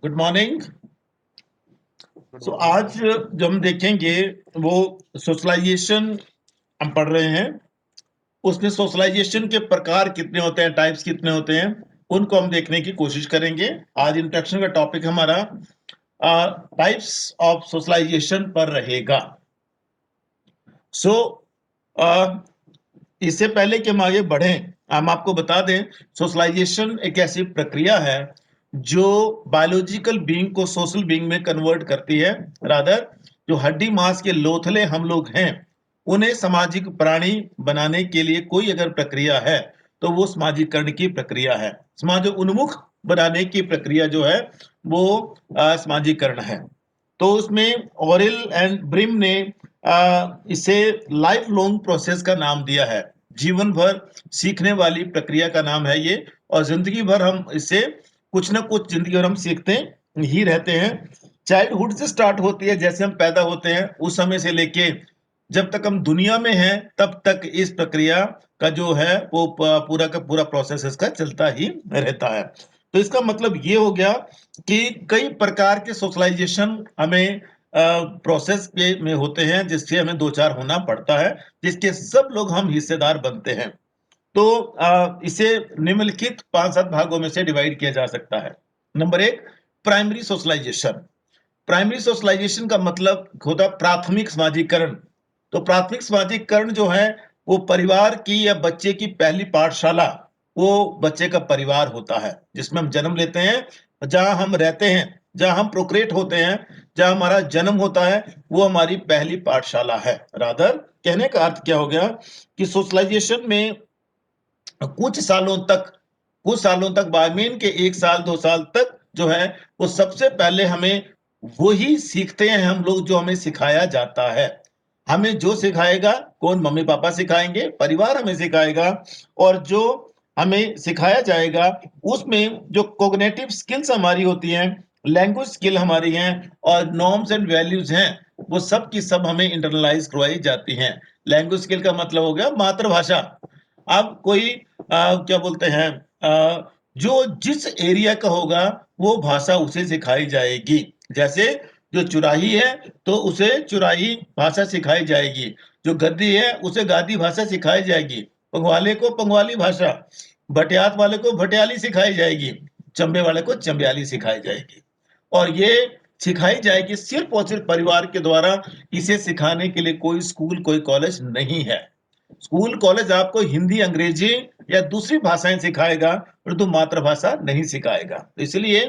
Good morning. Good so morning आज sir. जो हम देखेंगे वो सोशलाइजेशन हम पढ़ रहे हैं। उसमें सोशलाइजेशन के प्रकार कितने होते हैं, टाइप्स कितने होते हैं, उनको हम देखने की कोशिश करेंगे। आज इंट्रोडक्शन का टॉपिक हमारा टाइप्स ऑफ सोशलाइजेशन पर रहेगा। सो इससे पहले कि हम आगे बढ़ें, हम आपको बता दें सोशलाइजेशन एक ऐसी प्रक्रिया है जो बायोलॉजिकल बीइंग को सोशल बीइंग में कन्वर्ट करती है। रादर जो हड्डी मांस के लोथले हम लोग हैं उन्हें सामाजिक प्राणी बनाने के लिए कोई अगर प्रक्रिया है तो वो सामाजिकरण की प्रक्रिया है। समाज उन्मुख बनाने की प्रक्रिया जो है वो सामाजिकरण है। तो उसमें ऑरिल एंड ब्रिम ने इसे लाइफ लॉन्ग प्रोसेस का नाम दिया है। जीवन भर सीखने वाली प्रक्रिया का नाम है ये। और जिंदगी भर हम इससे कुछ ना कुछ जिंदगी भर हम सीखते ही रहते हैं। चाइल्डहुड से स्टार्ट होती है, जैसे हम पैदा होते हैं उस समय से लेके जब तक हम दुनिया में हैं तब तक इस प्रक्रिया का जो है वो पूरा का पूरा प्रोसेस इसका चलता ही रहता है। तो इसका मतलब ये हो गया कि कई प्रकार के सोशलाइजेशन हमें प्रोसेस के में होते हैं जिससे हमें दो चार होना पड़ता है, जिसके सब लोग हम हिस्सेदार बनते हैं। तो इसे निम्नलिखित 5-7 भागों में से डिवाइड किया जा सकता है। Number 1, primary socialization. Primary socialization का मतलब होता प्राथमिक समाजीकरण। तो प्राथमिक समाजीकरण जो है वो परिवार की या बच्चे की पहली पाठशाला, वो बच्चे का परिवार होता है जिसमें हम जन्म लेते हैं, जहां हम रहते हैं, जहां हम प्रोक्रिएट होते हैं, जहां हमारा जन्म होता है, वो हमारी पहली पाठशाला है। रादर कहने का अर्थ क्या हो गया कि सोशलाइजेशन में कुछ सालों तक बायमीन के 1 साल 2 साल तक जो है वो सबसे पहले हमें वही सीखते हैं हम लोग जो हमें सिखाया जाता है। हमें जो सिखाएगा कौन? मम्मी पापा सिखाएंगे, परिवार हमें सिखाएगा। और जो हमें सिखाया जाएगा उसमें जो कोग्निटिव स्किल्स हमारी होती हैं, लैंग्वेज स्किल हमारी हैं और नॉर्म्स एंड वैल्यूज हैं, वो सब की सब हमें इंटरनलाइज करवाई जाती हैं। लैंग्वेज स्किल का मतलब हो गया मातृभाषा। अब कोई क्या बोलते हैं, जो जिस एरिया का होगा वो भाषा उसे सिखाई जाएगी। जैसे जो चुराही है तो उसे चुराही भाषा सिखाई जाएगी, जो गद्दी है उसे गादी भाषा सिखाई जाएगी, पंगवाले को पंगवाली भाषा, भटियात वाले को भटियाली सिखाई जाएगी, चंबे वाले को चंबियाली सिखाई जाएगी। और ये सिखाई जाएगी सिर्फ और सिर्फ परिवार के द्वारा। इसे सिखाने के लिए कोई स्कूल कोई कॉलेज नहीं है। स्कूल कॉलेज आपको हिंदी अंग्रेजी या दूसरी भाषाएं सिखाएगा परंतु मातृभाषा नहीं सिखाएगा। तो इसलिए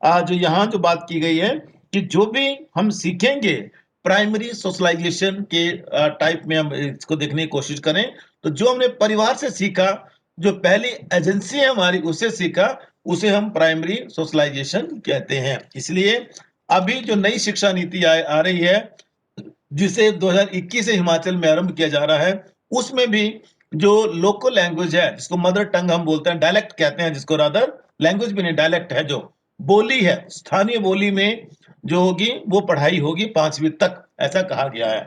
जो यहाँ जो बात की गई है कि जो भी हम सीखेंगे प्राइमरी सोशलाइजेशन के टाइप में हम इसको देखने की कोशिश करें तो जो हमने परिवार से सीखा, जो पहली एजेंसी है हमारी उससे सीखा, उसे हम प्राइमरी सोशलाइजेशन कहते हैं। इसलिए अभी जो नई शिक्षा नीति आ रही है जिसे 2021 से हिमाचल में आरंभ किया जा रहा है, उसमें भी जो लोकल लैंग्वेज है जिसको मदर टंग हम बोलते हैं, डायलेक्ट कहते हैं जिसको, रादर लैंग्वेज भी नहीं डायलेक्ट है, जो बोली है स्थानीय बोली में जो होगी वो पढ़ाई होगी 5वीं तक, ऐसा कहा गया है।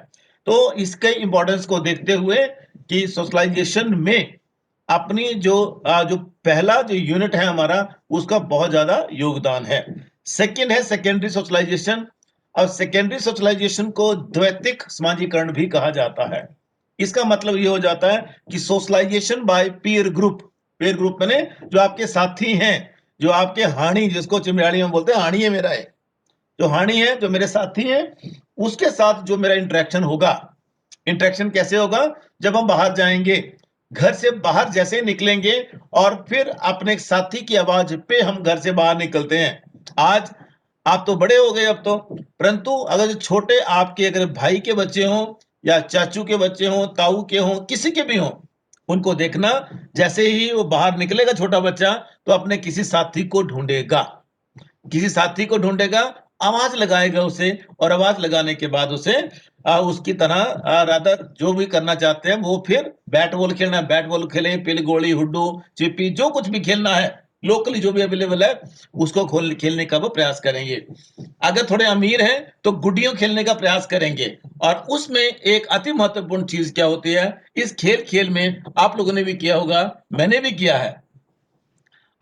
तो इसके इंपॉर्टेंस को देखते हुए कि सोशलाइजेशन में अपनी जो पहला जो यूनिट है हमारा उसका बहुत ज्यादा योगदान है। सेकंड है सेकेंडरी सोशलाइजेशन। और सेकेंडरी सोशलाइजेशन को द्वैतिक समाजीकरण भी कहा जाता है। इसका मतलब ये हो जाता है कि socialization by peer group. Peer group माने जो आपके साथी हैं, जो आपके हानी, जिसको चिमयाड़ी में बोलते हैं हानी है मेरा है, जो हानी है, जो मेरे साथी हैं, उसके साथ जो मेरा इंटरेक्शन होगा। इंटरेक्शन कैसे होगा? जब हम बाहर जाएंगे, घर से बाहर जैसे निकलेंगे और फिर अपने साथी की आवाज पे हम घर से बाहर निकलते हैं। आज आप तो बड़े हो गए अब तो, परंतु अगर जो छोटे आपके अगर भाई के बच्चे हों या चाचू के बच्चे हों, ताऊ के हों, किसी के भी हों, उनको देखना जैसे ही वो बाहर निकलेगा छोटा बच्चा तो अपने किसी साथी को ढूंढेगा, किसी साथी को ढूंढेगा, आवाज लगाएगा उसे, और आवाज लगाने के बाद उसे उसकी तरह रादर जो भी करना चाहते हैं वो, फिर बैट बॉल खेलना है बैट बॉल खेलें, पिल गोली हुड्डू चिप्पी जो कुछ भी खेलना है लोकली जो भी अवेलेबल है उसको खेलने का वो प्रयास करेंगे। अगर थोड़े अमीर हैं तो गुड्डियों खेलने का प्रयास करेंगे। और उसमें एक अति महत्वपूर्ण चीज क्या होती है, इस खेल खेल में आप लोगों ने भी किया होगा, मैंने भी किया है,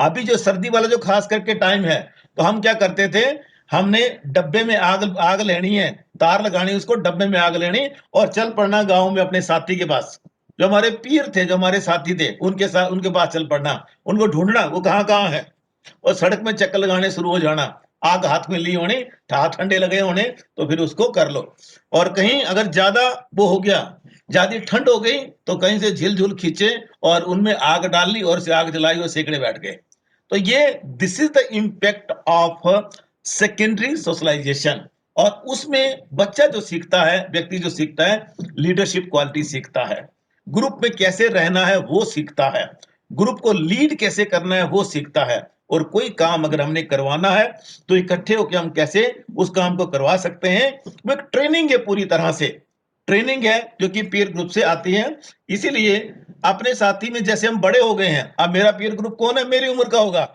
अभी जो सर्दी वाला जो खास करके टाइम है तो हम क्या करते थे, हमने डब्बे में आग आग लेनी है, तार लगानी, उसको डब्बे में आग लेनी और चल पड़ना गांव में अपने साथी के पास, जो हमारे पीर थे, जो हमारे साथी थे, उनके साथ उनके पास चल पड़ना, उनको ढूंढना वो कहाँ कहाँ है, और सड़क में चक्कर लगाने शुरू हो जाना। आग हाथ में ली होनी, हाथ ठंडे लगे होने, तो फिर उसको कर लो। और कहीं अगर ज्यादा वो हो गया, ज्यादा ठंड हो गई, तो कहीं से झिल झुल खींचे और उनमें आग डाल ली और से आग जलाई और सेकड़े बैठ गए। तो ये this is the impact of secondary socialization. और उसमें बच्चा जो सीखता है, व्यक्ति जो सीखता है, लीडरशिप क्वालिटी सीखता है, ग्रुप में कैसे रहना है वो सीखता है, ग्रुप को लीड कैसे करना है वो सीखता है, और कोई काम अगर हमने करवाना है तो इकट्ठे होकर हम कैसे उस काम को करवा सकते हैं। वो एक ट्रेनिंग है, पूरी तरह से ट्रेनिंग है, जो कि पीयर ग्रुप से आती है। इसीलिए अपने साथी में जैसे हम बड़े हो गए हैं, अब मेरा पीयर ग्रुप कौन है, मेरी उम्र का होगा।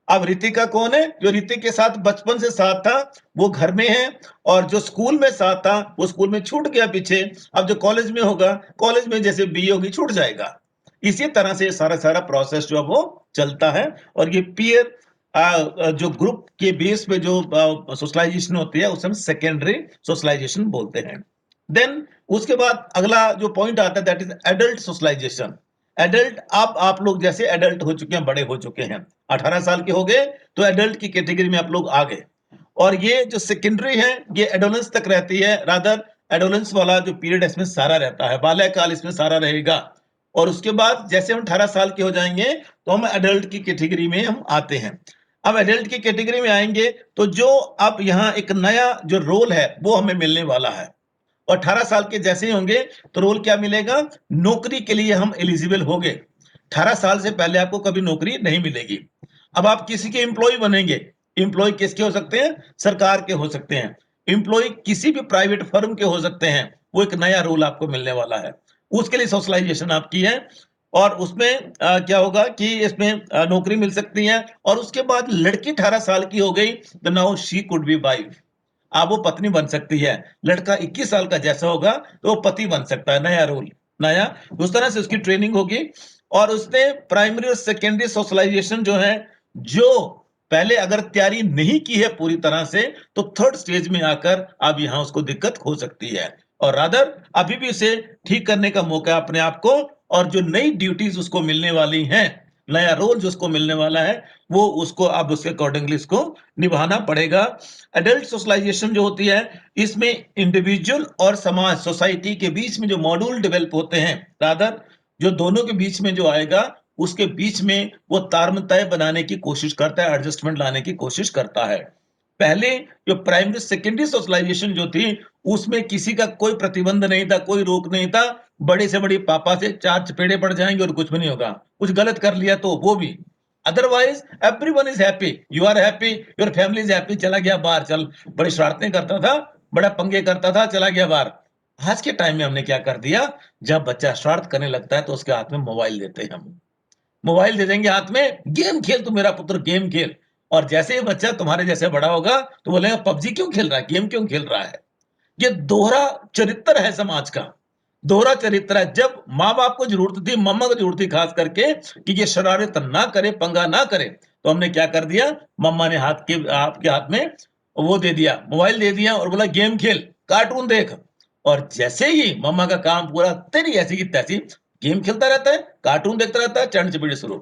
अब ऋतिका कौन है, जो ऋतिक के साथ बचपन से साथ था वो घर में है, और जो स्कूल में साथ था वो स्कूल में छूट गया पीछे, अब जो कॉलेज में होगा, कॉलेज में जैसे बीए होगी छूट जाएगा। इसी तरह से सारा सारा प्रोसेस जो है वो चलता है। और ये पीयर जो ग्रुप के बेस पे जो सोशलाइजेशन होती है उसे हम सेकेंडरी सोशलाइजेशन बोलते हैं। देन उसके बाद अगला जो पॉइंट आता है, that is adult socialization. Adult, अब आप लोग जैसे एडल्ट हो चुके हैं, बड़े हो चुके हैं, 18 साल के हो गए, तो एडल्ट की कैटेगरी में आप लोग आ गए। और ये जो सेकेंडरी है ये एडोलेंस तक रहती है, रादर एडोलेंस वाला जो पीरियड इसमें सारा रहता है, बाल्यकाल इसमें सारा रहेगा। और उसके बाद जैसे हम 18 साल के हो जाएंगे तो हम एडल्ट की कैटेगरी में हम आते हैं। अब एडल्ट की कैटेगरी में आएंगे तो जो अब यहाँ एक नया जो रोल है वो हमें मिलने वाला है। और 18 साल के जैसे ही होंगे तो रोल क्या मिलेगा, नौकरी के लिए हम एलिजिबल हो गए। 18 साल से पहले आपको कभी नौकरी नहीं मिलेगी। अब आप किसी के एम्प्लॉय बनेंगे। एम्प्लॉय किसके हो सकते हैं, सरकार के हो सकते हैं, एम्प्लॉय किसी भी प्राइवेट फर्म के हो सकते हैं। वो एक नया रोल आपको मिलने वाला है, उसके लिए सोशलाइजेशन आपकी है। और उसमें क्या होगा कि इसमें नौकरी मिल सकती है। और उसके बाद लड़की 18 साल की हो गई तो now she could be wife, अब वो पत्नी बन सकती है। लड़का 21 साल का जैसा होगा तो वो पति बन सकता है, नया रोल, नया। उस तरह से उसकी ट्रेनिंग होगी। और उसने प्राइमरी और सेकेंडरी सोशलाइजेशन जो है, जो पहले अगर तैयारी नहीं की है पूरी तरह से, तो थर्ड स्टेज में आकर अब यहां उसको दिक्कत हो सकती है। और रादर अभी भी उसे ठीक करने का मौका अपने आप को, और जो नई ड्यूटीज उसको मिलने वाली हैं, नया रोल जो उसको मिलने वाला है, वो उसको अब उसके अकॉर्डिंगली उसको निभाना पड़ेगा। एडल्ट सोशलाइजेशन जो होती है, इसमें इंडिविजुअल और समाज, सोसाइटी के बीच में जो मॉड्यूल डेवलप होते हैं, रादर जो दोनों के बीच में जो आएगा, उसके बीच में वो तारतम्य बनाने की कोशिश करता है, एडजस्टमेंट लाने की कोशिश करता है। पहले जो प्राइमरी सेकेंडरी सोशलाइजेशन जो थी, उसमें किसी का कोई प्रतिबंध नहीं था, कोई रोक नहीं था। बड़े से बड़ी पापा से 4 चपेड़े पड़ जाएंगे और कुछ भी नहीं होगा। कुछ गलत कर लिया तो वो भी, otherwise everyone is happy, you are happy, your family is happy. चला गया बाहर, चल बड़ी शरारतें करता था, बड़ा पंगे करता था, चला गया बाहर। आज के टाइम में हमने क्या कर दिया, जब बच्चा शरारत करने लगता है तो उसके हाथ में मोबाइल देते हैं हम। मोबाइल दे देंगे हाथ में, गेम खेल, तू मेरा पुत्र गेम खेल। और जैसे ही बच्चा तुम्हारे जैसे बड़ा होगा तो बोलेगा पबजी क्यों खेल रहा है, गेम क्यों खेल रहा है। ये दोहरा चरित्र है समाज का, दोहरा चरित्र है। जब माँ बाप को जरूरत थी, मम्मा को जरूरत थी खास करके, कि ये शरारत ना करे, पंगा ना करे, तो हमने क्या कर दिया, मम्मा ने आपके हाथ में वो दे दिया, मोबाइल दे दिया, और बोला गेम खेल, कार्टून देख। और जैसे ही मम्मा का काम पूरा, तेरी ऐसी की तैसी, गेम खेलता रहता है, कार्टून देखता रहता है, चरण चिपड़ी शुरू।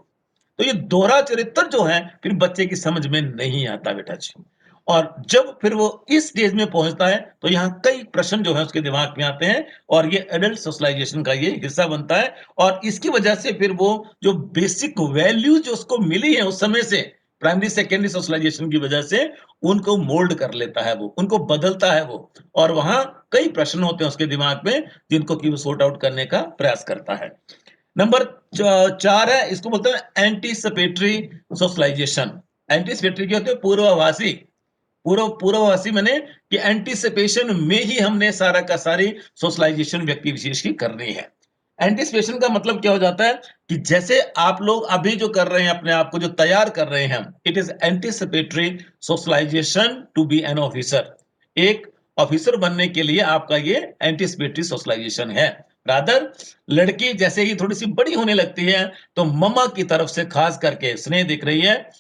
तो ये दोहरा चरित्र जो है फिर बच्चे की समझ में नहीं आता बेटा जी। और जब फिर वो इस स्टेज में पहुंचता है तो यहाँ कई प्रश्न जो है उसके दिमाग में आते हैं, और ये एडल्ट सोशलाइजेशन का ये हिस्सा बनता है। और इसकी वजह से फिर वो जो बेसिक वैल्यूज जो उसको मिली है उस समय से, प्राइमरी सेकेंडरी सोशलाइजेशन की वजह से, उनको मोल्ड कर लेता है, वो उनको बदलता है वो। और वहां कई प्रश्न होते हैं उसके दिमाग में जिनको कि वो सॉर्ट आउट करने का प्रयास करता है। नंबर 4 है, इसको बोलते हैं एंटीसिपेटरी सोशलाइजेशन। एंटीसिपेटरी क्या होते हैं, पूर्वाभासी। पूर्वाभासी मैंने कि एंटीसिपेशन में ही हमने सारा का सारी सोशलाइजेशन व्यक्ति विशेष की करनी है। एंटीसिपेशन का मतलब क्या हो जाता है कि जैसे आप लोग अभी जो कर रहे हैं, अपने आप को जो तैयार कर रहे हैं, it is anticipatory socialization to be an officer. एक ऑफिसर बनने के लिए आपका ये एंटीसिपेटरी सोशलाइजेशन है। रादर लड़की जैसे ही थोड़ी सी बड़ी होने लगती है तो मम्मा की तरफ से खास करके स्नेह दिख रही है,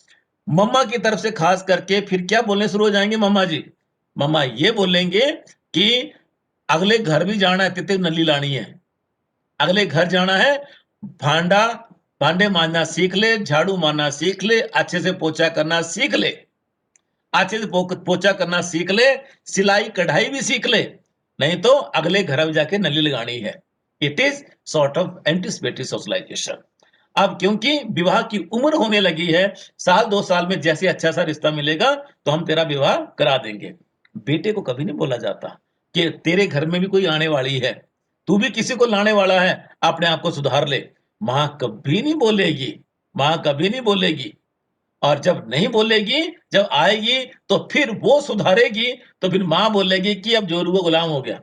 मम्मा की तरफ से खास करके फिर क्या बोलने शुरू हो जाएंगे मम्मा जी? मम्मा ये बोलेंगे कि अगले घर भी जाना है, तिते नली लानी है। अगले घर जाना है, भांडा भांडे मांजना सीख ले, झाड़ू मारना सीख ले, अच्छे से पोछा करना सीख ले, अच्छे से पोछा करना सीख ले, सिलाई कढ़ाई भी सीख ले, नहीं तो अगले घर में जाके नली लगानी है। It is sort of anticipatory socialization. अब क्योंकि विवाह की उम्र होने लगी है, साल 2 साल में जैसे अच्छा सा रिश्ता मिलेगा तो हम तेरा विवाह करा देंगे। बेटे को कभी नहीं बोला जाता कि तेरे घर में भी कोई आने वाली है, तू भी किसी को लाने वाला है, अपने आप को सुधार ले। मां कभी नहीं बोलेगी, मां कभी नहीं बोलेगी। और जब नहीं बोलेगी, जब आएगी तो फिर वो सुधारेगी, तो फिर मां बोलेगी कि अब जोरू गुलाम हो गया।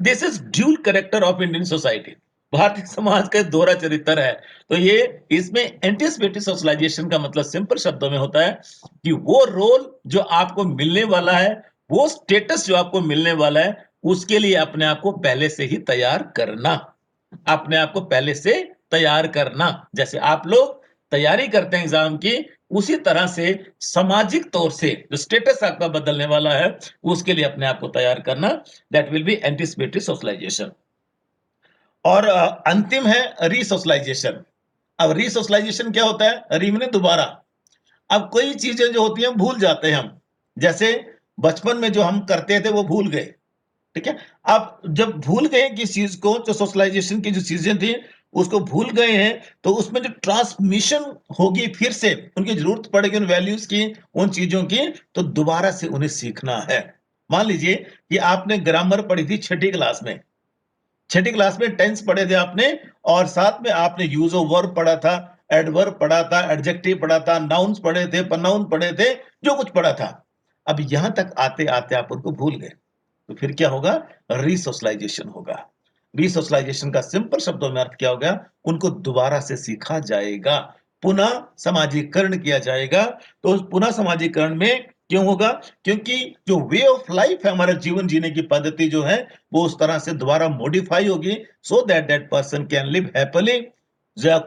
This is dual character of Indian society. Bharatiya Samaj का दोहरा चरित्र है। तो ये इसमें एंटिसिपेटरी सोशलाइजेशन का मतलब सिंपल शब्दों में होता है कि वो रोल जो आपको मिलने वाला है, वो स्टेटस जो आपको मिलने वाला है, उसके लिए अपने आप को पहले से ही तैयार करना। अपने आप को पहले से तैयार करना। जैसे आप लोग तैयारी करते हैं एग्जाम की, उसी तरह से सामाजिक तौर से जो स्टेटस आपका बदलने वाला है, उसके लिए अपने आप को तैयार करना। That will be anticipatory socialization. और अंतिम है रीसोशलाइजेशन। अब रीसोशलाइजेशन क्या होता है? री मैंने दोबारा। अब कोई चीजें जो होती हैं भूल जाते हैं हम, जैसे बचपन में जो हम करते थे वो भूल गए, ठीक है। अब जब भूल गए किस चीज को, जो सोशलाइजेशन की जो चीजें थी उसको भूल गए हैं, तो उसमें जो ट्रांसमिशन होगी, फिर से उनकी जरूरत पड़ेगी उन वैल्यूज की, उन चीजों की, तो दोबारा से उन्हें सीखना है। मान लीजिए कि आपने ग्रामर पढ़ी थी 6ठी क्लास में, 6ठी क्लास में टेंस पढ़े थे आपने, और साथ में आपने यूज ऑफ वर्ब पढ़ा था, एडवर्ब पढ़ा था, एडजेक्टिव पढ़ा था, नाउन्स पढ़े थे, प्रोनाउन पढ़े थे, जो कुछ पढ़ा था। अब यहां तक आते आते आप उनको भूल गए, तो फिर क्या होगा? रीसोशलाइजेशन होगा। रीसोशलाइजेशन का सिंपल शब्दों में अर्थ क्या होगा? उनको दोबारा से सीखा जाएगा, पुनः समाजीकरण किया जाएगा। तो उस पुनः समाजीकरण में क्यों होगा? क्योंकि जो वे ऑफ लाइफ है, हमारा जीवन जीने की पद्धति जो है, वो उस तरह से दोबारा मॉडिफाई होगी, so that that person can live happily,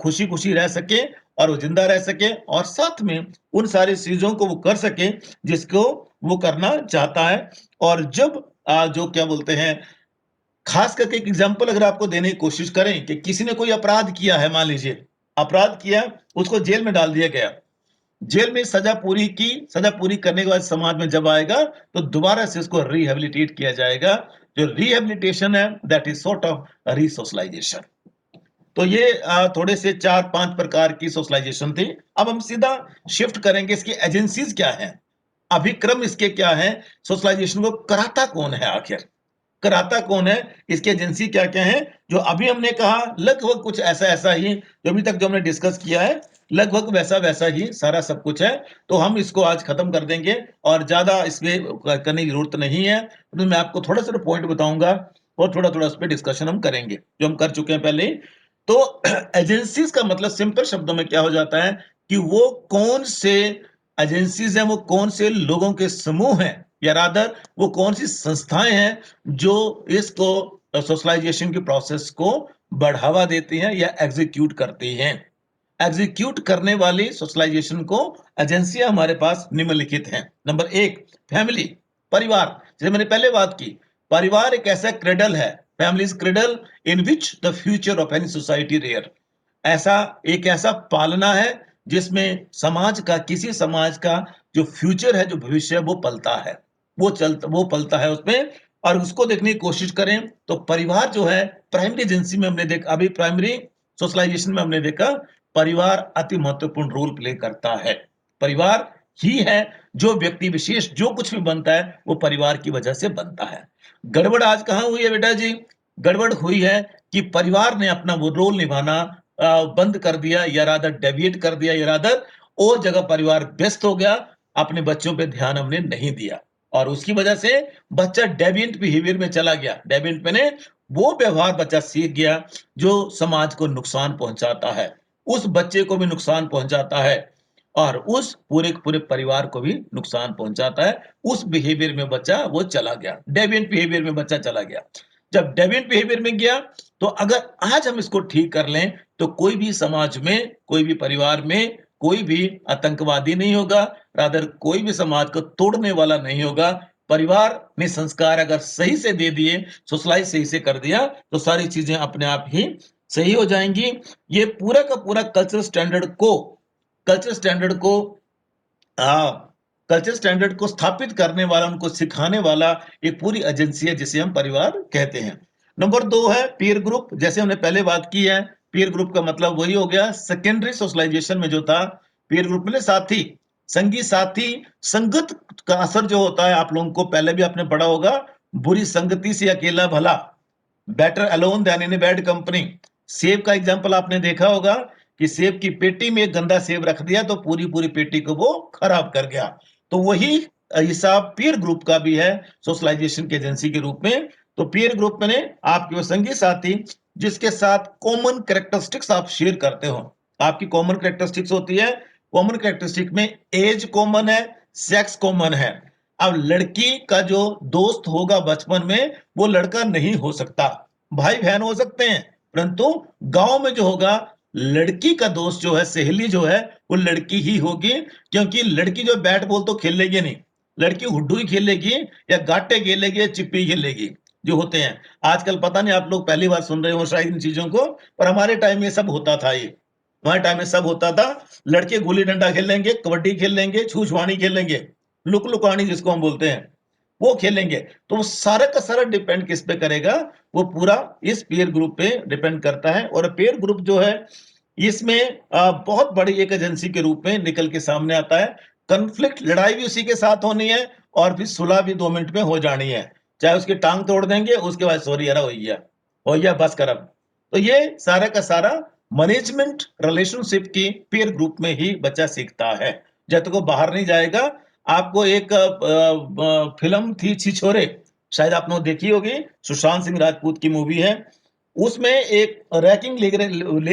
खुशी खुशी रह सके, और वो जिंदा रह सके, और साथ में उन सारी चीजों को वो कर सके जिसको वो करना चाहता है। और जब जो क्या बोलते हैं, खास करके एक एग्जांपल अगर आपको देने की कोशिश करें कि किसी ने कोई अपराध किया है, मान लीजिए अपराध किया, उसको जेल में डाल दिया गया, जेल में सजा पूरी की, सजा पूरी करने के बाद समाज में जब आएगा तो दोबारा से उसको रिहेबिलिटेट किया जाएगा। जो रिहेबिलिटेशन है, दैट इज सॉर्ट ऑफ रिसोशलाइजेशन। तो ये थोड़े से 4-5 प्रकार की सोशलाइजेशन थी। अब हम सीधा शिफ्ट करेंगे, इसकी एजेंसीज क्या है, अभिक्रम इसके क्या है, सोशलाइजेशन को कराता कौन है, आखिर कराता कौन है, इसकी एजेंसी क्या क्या है। जो अभी हमने कहा लगभग कुछ ऐसा ऐसा ही, जो अभी तक जो हमने डिस्कस किया है, लगभग वैसा वैसा ही सारा सब कुछ है। तो हम इसको आज खत्म कर देंगे, और ज्यादा इसमें करने की जरूरत नहीं है। तो मैं आपको थोड़ा सा पॉइंट बताऊंगा, और थोड़ा थोड़ा उस पर डिस्कशन हम करेंगे, जो हम कर चुके हैं पहले ही। तो एजेंसीज का मतलब सिंपल शब्दों में क्या हो जाता है कि वो कौन से एजेंसीज हैं, वो कौन से लोगों के समूह हैं, या रादर वो कौन सी संस्थाएं हैं जो इसको सोशलाइजेशन की प्रोसेस को बढ़ावा देती हैं या एग्जीक्यूट करती हैं। एग्जीक्यूट करने वाली सोशलाइजेशन को एजेंसियां हमारे पास निम्नलिखित हैं। नंबर 1, फैमिली, परिवार। जैसे मैंने पहले बात की, परिवार एक ऐसा क्रेडल है, family is cradle in which the future of any society rear. ऐसा एक ऐसा पालना है जिसमें समाज का, किसी समाज का जो फ्यूचर है, जो भविष्य है, वो पलता है, वो पलता है उसमें। और उसको देखने की कोशिश करें तो परिवार जो है, प्राइमरी एजेंसी में हमने देखा, अभी प्राइमरी सोशलाइजेशन में हमने देखा, परिवार अति महत्वपूर्ण रोल प्ले करता है। परिवार ही है जो व्यक्ति विशेष जो कुछ भी बनता है, वो परिवार की वजह से बनता है। गड़बड़ आज कहां हुई है बेटा जी? गड़बड़ हुई है कि परिवार ने अपना वो रोल निभाना बंद कर दिया, या रादर डेविएट कर दिया, या रादर और जगह परिवार व्यस्त हो गया, अपने बच्चों पे ध्यान हमने नहीं दिया, और उसकी वजह से बच्चा डेविएंट बिहेवियर में चला गया। डेविएंट मैंने वो व्यवहार बच्चा सीख गया जो समाज को नुकसान पहुंचाता है, उस बच्चे को भी नुकसान पहुंचाता है, और उस पूरे पूरे परिवार को भी नुकसान पहुंचाता है। उस बिहेवियर में बच्चा वो चला गया, डेविएंट बिहेवियर में बच्चा चला गया। जब डेविएंट बिहेवियर में गया, तो अगर आज हम इसको ठीक कर लें, तो कोई भी समाज में, कोई भी परिवार में, कोई भी आतंकवादी नहीं होगा, रादर कोई भी समाज को तोड़ने वाला नहीं होगा। परिवार ने संस्कार अगर सही से दे दिए, सोशलाइज सही से कर दिया, तो सारी चीजें अपने आप ही सही हो जाएंगी। ये पूरा का पूरा कल्चर स्टैंडर्ड को कल्चर स्टैंडर्ड को स्थापित करने वाला, उनको सिखाने वाला एक पूरी एजेंसी है जिसे हम परिवार कहते हैं। नंबर 2 है पीयर ग्रुप। जैसे हमने पहले बात की है, पीयर ग्रुप का मतलब वही हो गया सेकेंडरी सोशलाइजेशन में जो था, पीयर ग्रुप में साथी, संगी साथी, संगत का असर जो होता है, आप लोगों को पहले भी आपने पढ़ा होगा, बुरी संगति से अकेला भला, better alone than in a bad company. सेब का एग्जांपल आपने देखा होगा कि सेब की पेटी में एक गंदा सेब रख दिया तो पूरी पूरी पेटी को वो खराब कर गया। तो वही हिसाब पीयर ग्रुप का भी है सोशलाइजेशन की एजेंसी के रूप में। तो पीयर ग्रुप में आपके वो संगी साथी जिसके साथ कॉमन कैरेक्टरिस्टिक्स आप शेयर करते हो। आपकी कॉमन कैरेक्टरिस्टिक्स होती है, कॉमन कैरेक्टरिस्टिक में एज कॉमन है, सेक्स कॉमन है। अब लड़की का जो दोस्त होगा बचपन में, वो लड़का नहीं हो सकता, भाई बहन हो सकते हैं, परंतु गांव में जो होगा लड़की का दोस्त जो है, सहेली जो है, वो लड़की ही होगी। क्योंकि लड़की जो बैट बॉल तो खेलेगी नहीं, लड़की हुड्डू ही खेलेगी या गाटे खेलेगी या चिप्पी खेलेगी जो होते हैं। आजकल पता नहीं आप लोग पहली बार सुन रहे हो शायद इन चीजों को, पर हमारे टाइम में सब होता था। ये हमारे टाइम में सब होता था। लड़के गुल्ली डंडा खेल लेंगे, कबड्डी खेल लेंगे, छूछवाणी खेल लेंगे, लुक लुकानी जिसको हम बोलते हैं, वो खेलेंगे। तो वो सारा का सारा डिपेंड किस पे करेगा, वो पूरा इस पीयर ग्रुप पे डिपेंड करता है। और पीयर ग्रुप जो है इसमें बहुत बड़ी एक एजेंसी के रूप में निकल के सामने आता है। कन्फ्लिक्ट, लड़ाई भी उसी के साथ होनी है और फिर सुलह भी 2 मिनट में हो जानी है। चाहे उसकी टांग तोड़ देंगे, उसके बाद सॉरी यार हो गया बस कर अब। तो ये सारा का सारा मैनेजमेंट रिलेशनशिप की पीयर ग्रुप में ही बच्चा सीखता है, जब तक वो बाहर नहीं जाएगा। आपको एक फिल्म थी छिछोरे, शायद आपने देखी होगी, सुशांत सिंह राजपूत की मूवी है। उसमें एक रैंकिंग ले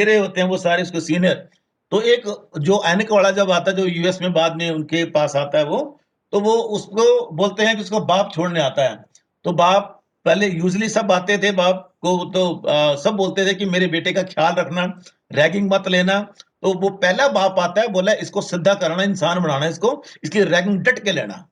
रहे होते हैं वो सारे उसके सीनियर। तो एक जो ऐनक वाला जब आता है, जो यूएस में बाद में उनके पास आता है वो, तो वो उसको बोलते हैं कि उसका बाप छोड़ने आता है। तो बाप पहले यूजली सब आते थे, बाप को तो सब बोलते थे कि मेरे बेटे का ख्याल रखना, रैगिंग मत लेना। तो वो पहला बाप आता है, बोला इसको सीधा करना, इंसान बनाना इसको, इसकी रैगिंग डट के लेना।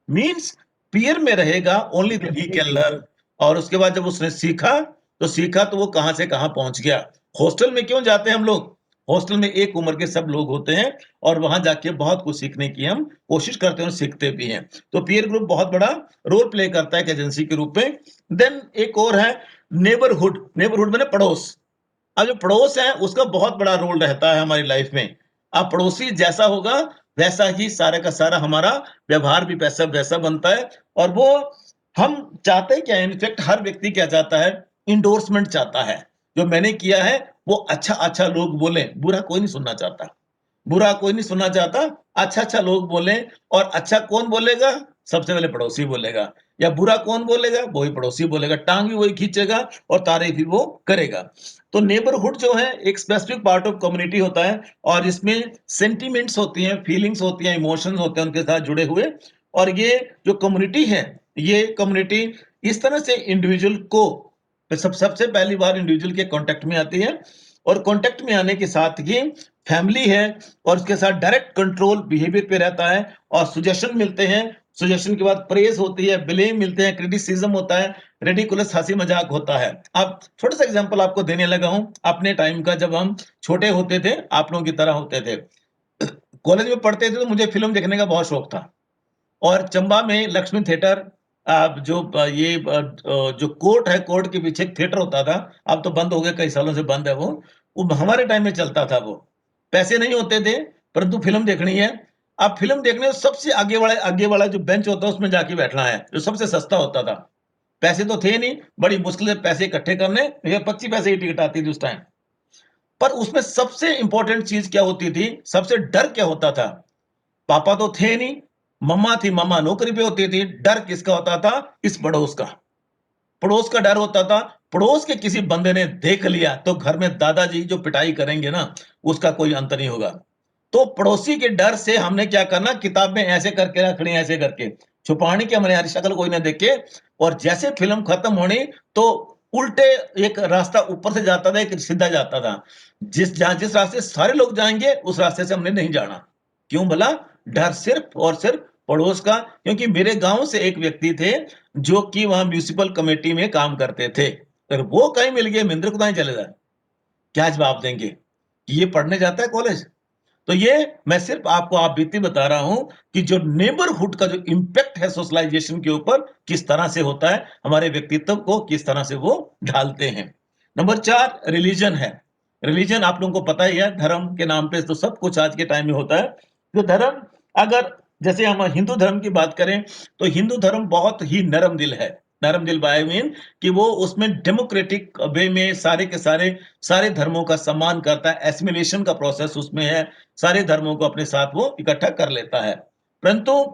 मीन्स पीयर में रहेगा ओनली ही कैन लर्न। और उसके बाद जब उसने सीखा तो वो कहां से कहां पहुंच गया। हॉस्टल में क्यों जाते हैं हम लोग? हॉस्टल में एक उम्र के सब लोग होते हैं और वहां जाके बहुत कुछ सीखने की हम कोशिश करते हैं और सीखते भी हैं। तो पीयर ग्रुप बहुत बड़ा रोल प्ले करता है एक एजेंसी के रूप में। देन एक और है नेबरहुड। नेबरहुड मैंने पड़ोस। अब जो पड़ोस है उसका बहुत बड़ा रोल रहता है हमारी लाइफ में। अब पड़ोसी जैसा होगा वैसा ही सारा का सारा हमारा व्यवहार भी वैसा वैसा बनता है। और वो हम चाहते हैं क्या, इनफेक्ट हर व्यक्ति क्या चाहता है, इंडोर्समेंट चाहता है। जो मैंने किया है वो अच्छा अच्छा लोग बोले, बुरा कोई नहीं सुनना चाहता। बुरा कोई नहीं सुनना चाहता, अच्छा अच्छा लोग बोले। और अच्छा कौन बोलेगा? सबसे पहले पड़ोसी बोलेगा। या बुरा कौन बोलेगा? वही पड़ोसी बोलेगा, टांग भी वही खींचेगा और तारीफ भी वो करेगा। तो नेबरहुड जो है एक स्पेसिफिक पार्ट ऑफ कम्युनिटी होता है और इसमें सेंटिमेंट्स होती हैं, फीलिंग्स होती हैं, इमोशंस होते हैं उनके साथ जुड़े हुए। और ये जो कम्युनिटी है, ये कम्युनिटी इस तरह से इंडिविजुअल को सबसे पहली बार इंडिविजुअल के कांटेक्ट में आती है। और कांटेक्ट में आने के साथ ही फैमिली है और उसके साथ डायरेक्ट कंट्रोल बिहेवियर पे रहता है और सजेशन मिलते हैं। सजेशन के बाद प्रेज होती है, ब्लेम मिलते हैं, क्रिटिसिज्म होता है, रेडिकुलस हंसी मजाक होता है। अब छोटा सा एग्जांपल आपको देने लगा हूं अपने टाइम का, जब हम छोटे होते थे, आप लोगों की तरह होते थे, कॉलेज में पढ़ते थे, तो मुझे फिल्म देखने का बहुत शौक था। और चंबा में लक्ष्मी थिएटर, जो कोर्ट है, कोर्ट के पीछे एक थिएटर होता था। अब तो बंद हो गया, कई सालों से बंद है वो हमारे टाइम में चलता था। वो पैसे नहीं होते थे, परंतु फिल्म देखनी है। अब फिल्म देखने सबसे आगे वाला जो बेंच होता है उसमें जाके बैठना है, जो सबसे सस्ता होता था। पैसे तो थे नहीं, बड़ी मुश्किल से पैसे इकट्ठे करने, ये 25 पैसे की टिकट आती थी उस टाइम। पर उसमें सबसे इंपॉर्टेंट चीज क्या होती थी, सबसे डर क्या होता था? पापा तो थे नहीं, मम्मा थी, मम्मा नौकरी पे होती थी। डर किसका होता था? इस पड़ोस का। पड़ोस का डर होता था। पड़ोस के किसी बंदे ने देख लिया तो घर में दादाजी जो पिटाई करेंगे ना, उसका कोई अंत नहीं होगा। तो पड़ोसी के डर से हमने क्या करना, किताब में ऐसे करके रखनी, ऐसे करके छुपानी, कि हमारे यार शक्ल कोई ना देखे। और जैसे फिल्म खत्म होनी तो उल्टे एक रास्ता ऊपर से जाता था, एक सीधा जाता था। जिस रास्ते से सारे लोग जाएँगे, उस रास्ते से हमने नहीं जाना। क्यों भला? डर सिर्फ़ और सिर्फ़ पड़ोस का, क्योंकि मेरे गाँव से एक व्यक्ति थे, जो कि वहाँ म्युनिसिपल कमेटी में काम करते थे। अगर वो कहीं मिल गए, महेंद्र को कहीं चले जाए, क्या जवाब देंगे? कि ये पढ़ने जाता है कॉलेज? तो ये मैं सिर्फ़ आपको आप बीती बता रहा हूँ कि जो नेबरहुड का जो इम्पैक्ट है सोशलाइज़ेशन के ऊपर, किस तरह से होता है, हमारे व्यक्तित्व को किस तरह से वो ढालते हैं। नंबर 4 रिलिजन है। रिलिजन आप लोगों को पता ही है, धर्म के नाम पे तो सब कुछ आज के टाइम में होता है। तो धर्म अगर जैसे हम हिंदू धर्म की बात करें, तो हिंदू धर्म बहुत ही नरम दिल है। नरम दिल बाय मीन कि वो उसमें डेमोक्रेटिक वे में सारे के सारे धर्मों का सम्मान करता है, एसिमिलेशन का प्रोसेस उसमें है, सारे धर्मों को अपने साथ वो इकट्ठा कर लेता है। परंतु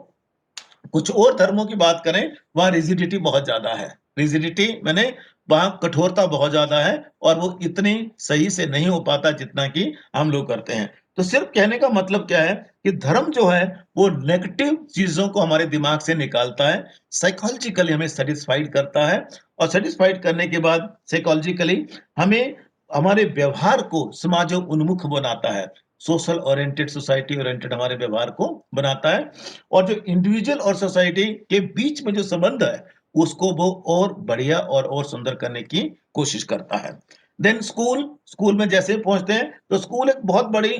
कुछ और धर्मों की बात करें, वहाँ रिजिडिटी बहुत ज़्यादा है। रिजिडिटी माने वहाँ कठोरता बहुत ज़्यादा है और वो इतनी सही से नहीं हो पाता जितना कि हम लोग करते हैं। तो सिर्फ़ कहने का मतलब क्या है कि धर्म जो है, वो नेगेटिव चीज़ों को हमारे दिमाग से निकालता है, साइकोलॉजिकली हमें सैटिस्फाइड करता है और सैटिस्फाइड करने के बाद साइकोलॉजिकली हमें हमारे व्यवहार को समाजोन्मुख बनाता है। सोशल ओरिएंटेड, सोसाइटी ओरिएंटेड हमारे व्यवहार को बनाता है और जो इंडिविजुअल और सोसाइटी के बीच में जो संबंध है, उसको वो और बढ़िया और सुंदर करने की कोशिश करता है। देन स्कूल में जैसे पहुँचते हैं, तो स्कूल एक बहुत बड़ी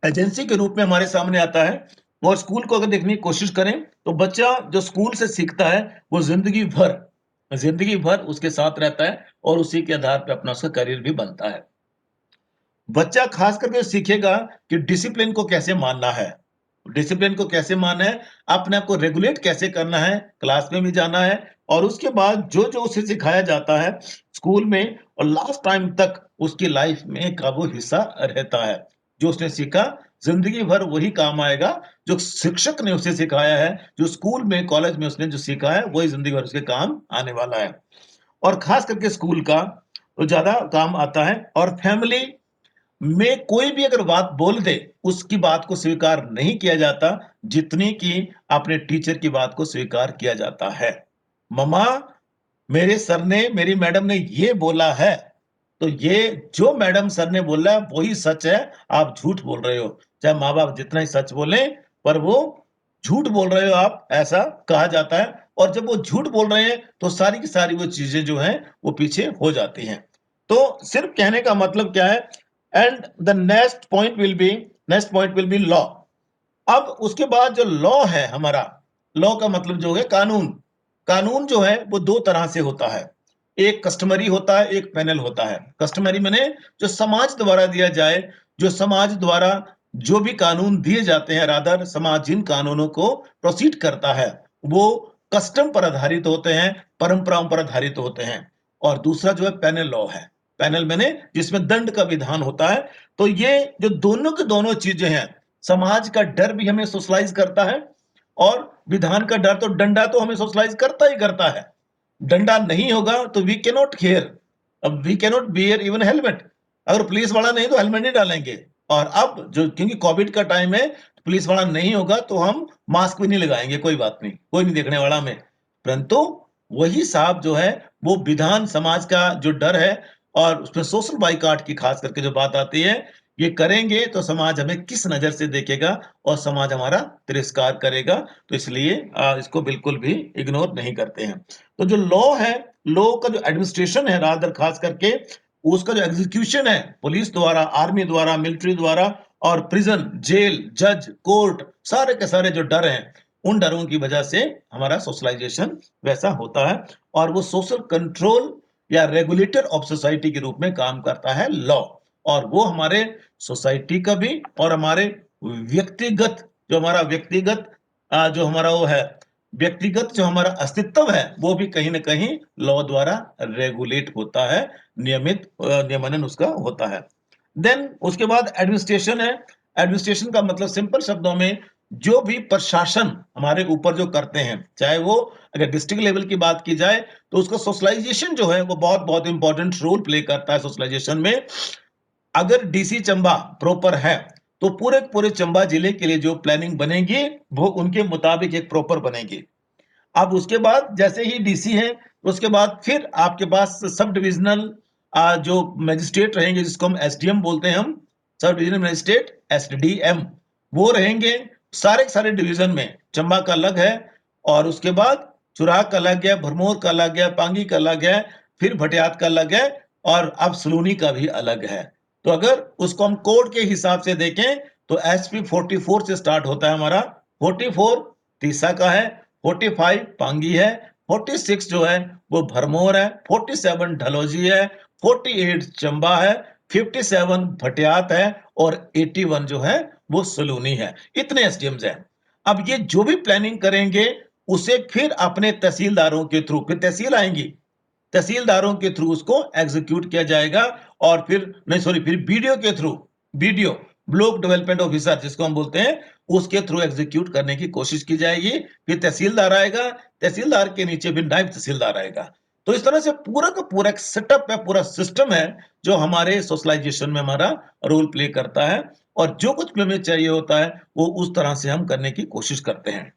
एजेंसी के रूप में हमारे सामने आता है और स्कूल को अगर देखने की कोशिश करें, तो बच्चा जो स्कूल से सीखता है, वो ज़िंदगी भर उसके साथ रहता है और उसी के आधार पे अपना उसका करियर भी बनता है। बच्चा खास करके सीखेगा कि डिसिप्लिन को कैसे मानना है। डिसिप्लिन को कैसे मानना है, अपने आप को रेगुलेट कैसे करना है, क्लास में भी जाना है और उसके बाद जो-जो उसे सिखाया जाता है स्कूल में और लास्ट टाइम तक उसकी लाइफ में का वो हिस्सा रहता है। जो उसने सीखा ज़िंदगी भर वही काम आएगा, जो शिक्षक ने उसे सिखाया है, जो स्कूल में, कॉलेज में उसने जो सीखा है, वही ज़िंदगी भर उसके काम आने वाला है। और खास करके स्कूल का तो ज़्यादा काम आता है और फैमिली में कोई भी अगर बात बोल दे, उसकी बात को स्वीकार नहीं किया जाता, जितनी कि अपने टीचर की बात को स्वीकार किया जाता है। मम्मा, मेरे सर ने, मेरी मैडम ने ये बोला है, तो ये जो मैडम सर ने बोला है, वही सच है, आप झूठ बोल रहे हो। चाहे माँ-बाप जितना ही सच बोलें, पर वो झूठ बोल रहे हो आप, ऐसा कहा जाता है और जब वो झूठ बोल रहे हैं, तो सारी की सारी वो चीज़ें जो हैं, वो पीछे हो जाती हैं। तो सिर्फ़ कहने का मतलब क्या है and the next point will be law. अब उसके बाद जो लॉ है हमारा, लॉ का मतलब जो है कानून। कानून जो है वो 2 तरह से होता है। एक कस्टमरी होता है, एक पेनल होता है। कस्टमरी माने जो समाज द्वारा दिया जाए, जो समाज द्वारा जो भी कानून दिए जाते हैं रादर समाज जिन कानूनों को प्रोसीड करता है, वो कस्टम पर आधारित होते हैं, परंपराओं पर आधारित होते हैं। और दूसरा जो है पेनल लॉ है। पेनल माने जिसमें दंड का विधान होता है। तो ये जो दोनों की दोनों चीज़ें हैं, समाज का डर भी हमें सोशलाइज करता है और विधान का डर तो डंडा तो हमें सोशलाइज करता ही करता है। डंडा नहीं होगा तो वी कैन नॉट केयर, अब we can not bear even helmet. अगर पुलिस वाला नहीं तो हेलमेट नहीं डालेंगे। और अब जो क्योंकि कोविड का टाइम है, पुलिस वाला नहीं होगा तो हम मास्क भी नहीं लगाएंगे, कोई बात नहीं, कोई नहीं देखने वाला हमें। परंतु वही साहब जो है वो विधान समाज का जो डर है और उसमें सोशल बाइकआउट की खास करके जो बात आती है, ये करेंगे तो समाज हमें किस नज़र से देखेगा और समाज हमारा तिरस्कार करेगा। तो इसलिए इसको बिल्कुल भी इग्नोर नहीं करते हैं। तो जो लॉ है, लॉ का जो एडमिनिस्ट्रेशन है रादर खास करके उसका जो एग्जीक्यूशन है, पुलिस द्वारा, आर्मी द्वारा, मिलिट्री द्वारा और प्रिज़न, जेल, जज, कोर्ट सारे के सारे जो डर हैं, उन डरों की वजह से हमारा सोशलाइज़ेशन वैसा होता है और वो सोशल कंट्रोल या रेगुलेटर ऑफ सोसाइटी के रूप में काम करता है लॉ। और वो हमारे सोसाइटी का भी और हमारे व्यक्तिगत जो हमारा व्यक्तिगत जो हमारा वो है व्यक्तिगत जो हमारा अस्तित्व है वो भी कहीं न कहीं लॉ द्वारा रेगुलेट होता है, नियमन उसका होता है। देन उसके बाद एडमिनिस्ट्रेशन है। एडमिनिस्ट्रेशन का मतलब सिंपल शब्दों में जो भी प्रशासन हमारे ऊपर जो करते हैं, चाहे वो अगर डिस्ट्रिक्ट लेवल की बात की जाए, तो उसका सोशलाइज़ेशन जो है वो बहुत-बहुत इम्पोर्टेंट रोल प्ले करता है सोशलाइज़ेशन में। अगर डीसी चंबा प्रॉपर है, तो पूरे-पूरे चंबा जिले के लिए जो प्लानिंग बनेगी, वो उनके मुताबिक एक प्रॉपर बनेगी। अब उसके बाद जैसे ही डीसी है, उसके बाद फिर आपके पास सब डिविजनल जो मजिस्ट्रेट रहेंगे, जिसको हम एसडीएम बोलते हैं, हम सब डिविजनल मजिस्ट्रेट एसडीएम, वो रहेंगे सारे सारे डिवीजन में। चंबा का अलग है, और उसके बाद चुराग का अलग है, भरमौर का अलग है, पांगी का अलग है, फिर भटियात का अलग है, और अब सलूनी का भी अलग है। तो अगर उसको हम कोड के हिसाब से देखें तो एसपी 44 से स्टार्ट होता है हमारा। 44 तीसा का है, 45 पांगी है, 46 जो है वो भरमौर है, 47 ढलौजी है, 48 चंबा है, 57 भटियात है, और 81 जो है वो सलूनी है। इतने एसडीएम्स हैं। अब ये जो भी प्लानिंग करेंगे उसे फिर अपने तहसीलदारों के थ्रू, फिर तहसील आएंगी, तहसीलदारों के थ्रू उसको एग्जीक्यूट किया जाएगा, और फिर नहीं सॉरी फिर बीडीओ के through, BDO block development officer जिसको हम बोलते हैं, उसके थ्रू एग्जीक्यूट करने की कोशिश की जाएगी। फिर तहसीलदार आएगा, तहसीलदार के नीचे फिर नायब तहसीलदार आएगा। तो इस तरह से पूरा का पूरा एक सेटअप है, पूरा सिस्टम है, जो हमारे सोशलाइजेशन में हमारा रोल प्ले करता है, और जो कुछ भी हमें चाहिए होता है वो उस तरह से हम करने की कोशिश करते हैं।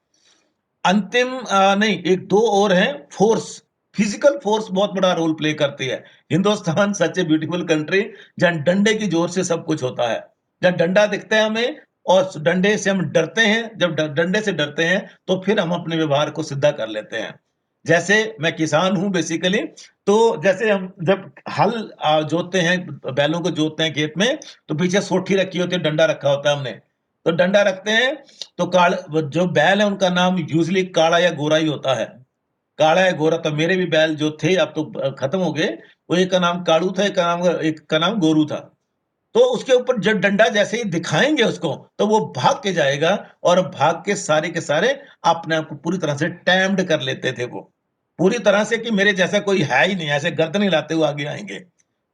अंतिम नहीं, एक दो और हैं, फोर्स, फिजिकल फोर्स बहुत बड़ा रोल प्ले करती है। हिंदुस्तान सच ए ब्यूटीफुल कंट्री, जहां डंडे की जोर से सब कुछ होता है। जहां डंडा दिखता है हमें और डंडे से हम डरते हैं, जब डंडे से डरते हैं तो फिर हम अपने व्यवहार को सीधा कर लेते हैं। जैसे मैं किसान हूं बेसिकली, तो जैसे हम जब हल जोतते हैं, बैलों को जोतते हैं खेत में, तो पीछे सोठी रखी होती है, डंडा रखा होता है हमने, तो डंडा रखते हैं। तो जो बैल है उनका नाम यूजली काला या गोरा ही होता है। काला या गोरा, तो मेरे भी बैल जो थे अब तो खत्म हो गए, वो एक का नाम काड़ू था, एक का नाम गोरू था। तो उसके ऊपर जब डंडा जैसे ही दिखाएंगे उसको, तो वो भाग के जाएगा, और भाग के सारे अपने आप को पूरी तरह से टैम्ड कर लेते थे वो, पूरी तरह से कि मेरे जैसा कोई है ही नहीं, ऐसे गर्दन हिलाते हुए आगे आएंगे।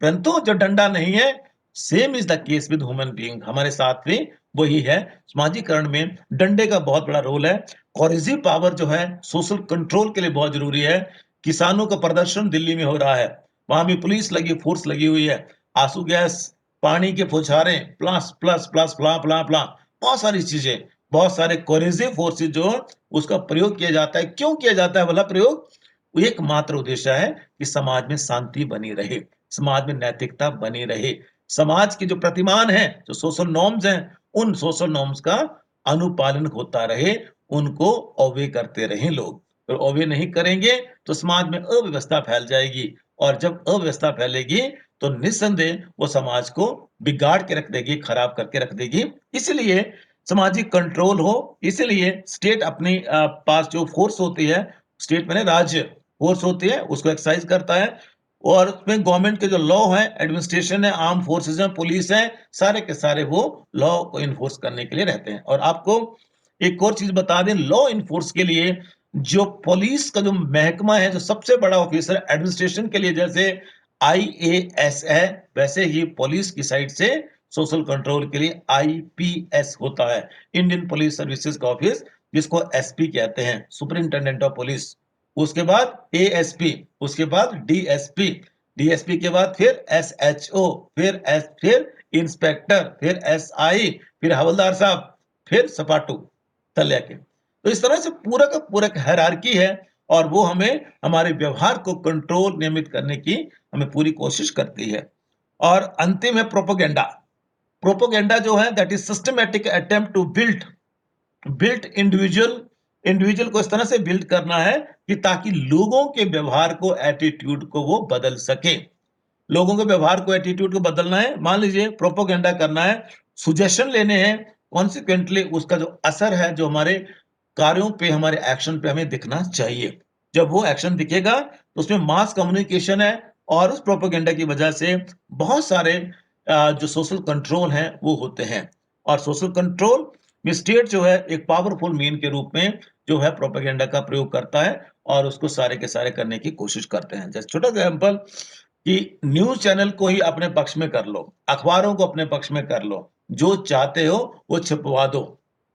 परंतु जो डंडा नहीं है, same is the case with human being, हमारे साथ भी वही है। समाजीकरण में डंडे का बहुत बड़ा रोल है। कॉरेजिव पावर जो है सोशल कंट्रोल के लिए बहुत जरूरी है। किसानों का प्रदर्शन दिल्ली में हो रहा है, वहां भी पुलिस लगी, फोर्स लगी हुई है। आंसू गैस, पानी के फुछारे, प्लस प्लस प्लस प्ला प्ला प्ला, बहुत सारी चीजें, बहुत सारे कोरेजिव फोर्सेज जो उसका प्रयोग किया जाता है। क्यों किया जाता है वाला प्रयोग? एकमात्र उद्देश्य है कि समाज में शांति बनी रहे, समाज में नैतिकता बनी रहे, समाज के जो प्रतिमान है, जो सोशल नॉर्म्स हैं, उन सोशल नॉर्म्स का अनुपालन होता रहे, उनको ओबे करते रहें लोग। तो ओबे नहीं करेंगे तो समाज में अव्यवस्था फैल जाएगी, और जब अव्यवस्था फैलेगी तो निस्संदेह वो समाज को बिगाड़ के रख देगी, खराब करके रख देगी। इसलिए सामाजिक कंट्रोल हो, इसलिए स्टेट अपनी पास जो फोर्स होती है, स्टेट में राज्य फोर्स होती है, उसको एक्सरसाइज करता है, और उसमें गवर्नमेंट के जो लॉ है, एडमिनिस्ट्रेशन है, आर्म फोर्सेस है, पुलिस है, सारे के सारे वो लॉ को इन्फोर्स करने के लिए रहते हैं। और आपको एक और चीज बता दें, लॉ इन्फोर्स के लिए जो पुलिस का जो महकमा है, जो सबसे बड़ा ऑफिसर एडमिनिस्ट्रेशन के लिए जैसे आईएएस है, वैसे ही पुलिस की साइड से सोशल कंट्रोल के लिए आईपीएस होता है, इंडियन पुलिस सर्विसेज का ऑफिस, जिसको एसपी कहते हैं, सुपरिंटेंडेंट ऑफ पुलिस। उसके बाद एएसपी, उसके बाद डीएसपी, डीएसपी के बाद फिर एसएचओ, फिर इंस्पेक्टर, फिर एसआई, फिर हवलदार साहब, फिर सपाटू तल्या के। तो इस तरह से पूरा का पूरा एक हायरार्की है, और वो हमें हमारे व्यवहार को कंट्रोल नियमित करने की हमें पूरी कोशिश करती है। और अंतिम है प्रोपोगेंडा। प्रोपोगेंडा जो है that is systematic attempt to build built individual, individual को इस तरह से बिल्ड करना है कि ताकि लोगों के व्यवहार को, एटीट्यूड को वो बदल सके। लोगों के व्यवहार को, एटीट्यूड को बदलना है, मान लीजिए प्रोपोगेंडा करना है, सुजेशन लेने हैं, कॉन्सिक्वेंटली उसका जो असर है, जो हमारे कार्यों पे, हमारे एक्शन पे हमें दिखना चाहिए। जब वो एक्शन दिखेगा तो उसमें मास कम्युनिकेशन है, और उस प्रोपोगेंडा की वजह से बहुत सारे जो सोशल कंट्रोल हैं वो होते हैं। और सोशल कंट्रोल में स्टेट जो है एक पावरफुल मीन के रूप में जो है प्रोपेगेंडा का प्रयोग करता है, और उसको सारे के सारे करने की कोशिश करते हैं। जैसे छोटा एग्जाम्पल, कि न्यूज चैनल को ही अपने पक्ष में कर लो, अखबारों को अपने पक्ष में कर लो, जो चाहते हो वो छपवा दो,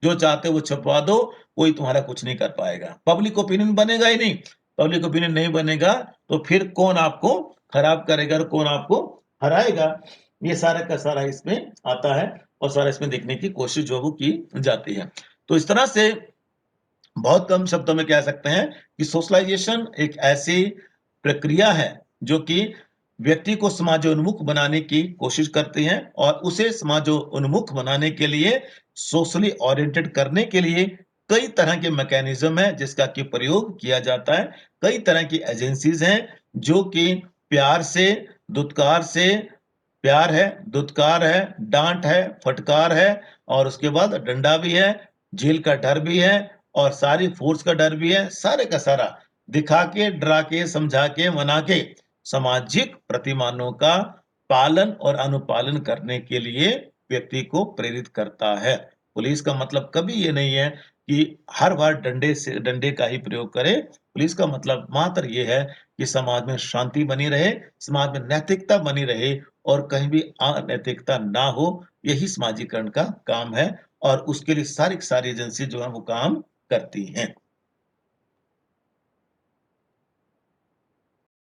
जो चाहते हो वो छपवा दो, कोई तुम्हारा कुछ नहीं कर पाएगा। पब्लिक ओपिनियन बनेगा ही नहीं, पब्लिक ओपिनियन नहीं बनेगा तो फिर कौन आपको खराब करेगा और कौन आपको हराएगा? ये सारा का सारा इसमें आता है, और सारा इसमें देखने की कोशिश जो वो की जाती है। तो इस तरह से बहुत कम शब्दों में कह सकते हैं कि सोशलाइजेशन एक ऐसी प्रक्रिया है जो कि व्यक्ति को समाजोन्मुख बनाने की कोशिश करती है और उसे समाजोन्मुख बनाने के लिए सोशली ओरिएंटेड करने के लिए कई तरह के मैकेनिज्म है जिसका कि प्रयोग किया जाता है। कई तरह की एजेंसीज हैं जो कि प्यार से, दुत्कार से प्यार है, दुत्कार है, डाँट है, फटकार है और उसके बाद डंडा भी है, जेल का डर भी है और सारी फ़ोर्स का डर भी है। सारे का सारा दिखा के, डरा के, समझा के, मना के सामाजिक प्रतिमानों का पालन और अनुपालन करने के लिए व्यक्ति को प्रेरित करता है। पुलिस का मतलब कभी ये नहीं है कि हर बार डंडे का ही प्रयोग करे। पुलिस का मतलब मात्र ये है कि समाज में शांति बनी रहे, समाज में नैतिकता बनी रहे और कहीं भी अनैतिकता ना हो, यही समाजीकरण का काम है और उसके लिए सारी की सारी एजेंसी जो है वो काम करती हैं।